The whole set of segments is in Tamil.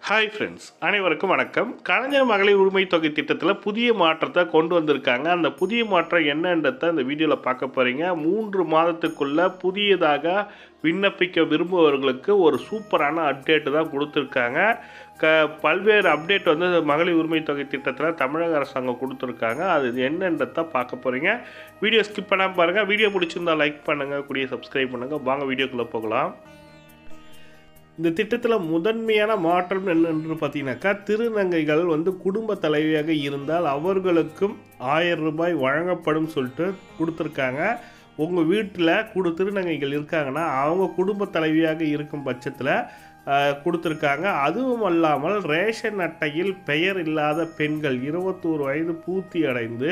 ஹாய் ஃப்ரெண்ட்ஸ், அனைவருக்கும் வணக்கம். கலைஞர் மகளிர் உரிமை தொகை திட்டத்தில் புதிய மாற்றத்தை கொண்டு வந்திருக்காங்க. அந்த புதிய மாற்றம் என்னன்றதை இந்த வீடியோவில் பார்க்க போகிறீங்க. 3 மாதத்துக்குள்ளே புதியதாக விண்ணப்பிக்க விரும்புபவர்களுக்கு ஒரு சூப்பரான அப்டேட்டு தான் கொடுத்துருக்காங்க. பல்வேறு அப்டேட் வந்து மகளிர் உரிமை தொகை திட்டத்தில் தமிழக அரசாங்கம் கொடுத்துருக்காங்க. அது என்னன்றதை பார்க்க போகிறீங்க. வீடியோ ஸ்கிப் பண்ணாமல் பாருங்கள். வீடியோ பிடிச்சிருந்தால் லைக் பண்ணுங்கள், கூடிய சப்ஸ்கிரைப் பண்ணுங்கள். வாங்க வீடியோக்குள்ளே போகலாம். இந்த திட்டத்தில் முதன்மையான மாற்றம் என்னென்று பார்த்தீங்கன்னாக்கா, திருநங்கைகள் வந்து குடும்ப தலைவியாக இருந்தால் அவர்களுக்கும் 1000 ரூபாய் வழங்கப்படும் சொல்லிட்டு கொடுத்துருக்காங்க. உங்கள் வீட்டில் திருநங்கைகள் இருக்காங்கன்னா அவங்க குடும்ப தலைவியாக இருக்கும் பட்சத்தில் கொடுத்துருக்காங்க. அதுவும் அல்லாமல் ரேஷன் அட்டையில் பெயர் இல்லாத பெண்கள் 21 வயது பூர்த்தி அடைந்து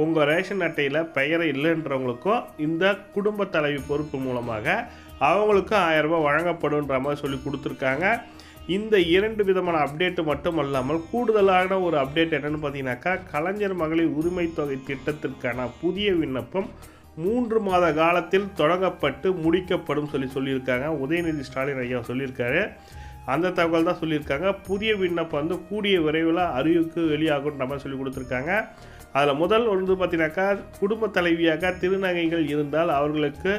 உங்கள் ரேஷன் அட்டையில் பெயர் இல்லைன்றவங்களுக்கும் இந்த குடும்ப தலைவி பொறுப்பு மூலமாக அவங்களுக்கும் 1000 ரூபாய் வழங்கப்படுன்ற மாதிரி சொல்லி கொடுத்துருக்காங்க. இந்த 2 விதமான அப்டேட்டு மட்டும் அல்லாமல் கூடுதலான ஒரு அப்டேட் என்னென்னு பார்த்தீங்கன்னாக்கா, கலைஞர் மகளிர் உரிமை தொகை திட்டத்திற்கான புதிய விண்ணப்பம் 3 மாத காலத்தில் தொடங்கப்பட்டு முடிக்கப்படும் சொல்லியிருக்காங்க. உதயநிதி ஸ்டாலின் ஐயா சொல்லியிருக்காரு. அந்த தகவல் தான் சொல்லியிருக்காங்க. புதிய விண்ணப்பம் வந்து கூடிய விரைவில் அறிவிப்பு வெளியாகுன்ற மாதிரி சொல்லி கொடுத்துருக்காங்க. அதில் முதல் வந்து பார்த்தீங்கன்னாக்கா, குடும்ப தலைவியாக திருநங்கைகள் இருந்தால் அவர்களுக்கு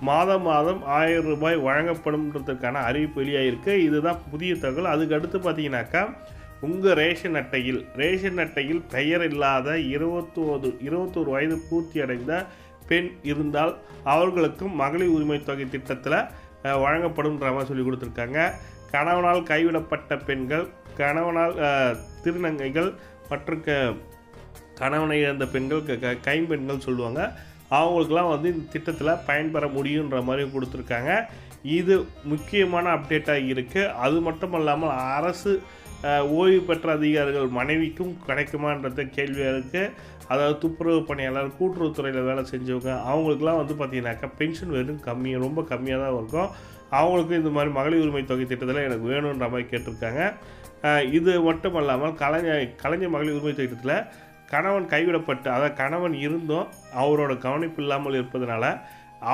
மாதம் 1000 ரூபாய் வழங்கப்படும்ன்றதுக்கான அறிவிப்பு வெளியாகிருக்கு. இதுதான் புதிய தகவல். அதுக்கு அடுத்து பார்த்தீங்கன்னாக்கா, உங்கள் ரேஷன் அட்டையில் பெயர் இல்லாத 21 வயது பூர்த்தி அடைந்த பெண் இருந்தால் அவர்களுக்கும் மகளிர் உரிமை தொகை திட்டத்தில் வழங்கப்படும்ன்ற மாதிரி சொல்லி கொடுத்துருக்காங்க. கணவனால் கைவிடப்பட்ட பெண்கள், கணவனால் திருநங்கைகள் மற்றும் கணவனை இழந்த பெண்கள், கைம்பெண்கள் சொல்லுவாங்க, அவங்களுக்கெல்லாம் வந்து இந்த திட்டத்தில் பயன்பெற முடியுன்ற மாதிரி கொடுத்துருக்காங்க. இது முக்கியமான அப்டேட்டாக இருக்குது. அது மட்டும் இல்லாமல் அரசு ஓய்வு பெற்ற அதிகாரிகள் மனைவிக்கும் கிடைக்குமான்றது கேள்வியாக இருக்குது. அதாவது துப்புரவு பணியாளர், கூட்டுறவுத்துறையில் வேலை செஞ்சவங்க, அவங்களுக்குலாம் வந்து பார்த்திங்கனாக்கா பென்ஷன் வெறும் ரொம்ப கம்மியாக தான் இருக்கும். அவங்களுக்கும் இந்த மாதிரி மகளிர் உரிமை தொகை திட்டத்தில் எனக்கு வேணுன்ற மாதிரி கேட்டிருக்காங்க. இது மட்டும் இல்லாமல் கலைஞர் மகளிர் உரிமை திட்டத்தில் கணவன் கைவிடப்பட்டு, அதாவது கணவன் இருந்தும் அவரோட கவனிப்பு இல்லாமல் இருப்பதனால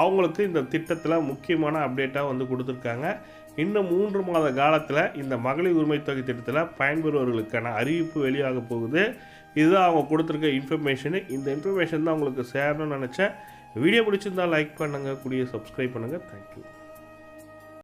அவங்களுக்கு இந்த திட்டத்தில் முக்கியமான அப்டேட்டாக வந்து கொடுத்துருக்காங்க. இன்னும் 3 மாத காலத்தில் இந்த மகளிர் உரிமை தொகை திட்டத்தில் பயன்பெறுவர்களுக்கான அறிவிப்பு வெளியாக போகுது. இதுதான் அவங்க கொடுத்துருக்க இன்ஃபர்மேஷனு. இந்த இன்ஃபர்மேஷன் தான் உங்களுக்கு சேரணும்னு நினச்சேன். வீடியோ பிடிச்சிருந்தால் லைக் பண்ணுங்கள், கூடிய சப்ஸ்கிரைப் பண்ணுங்கள். தேங்க்யூ.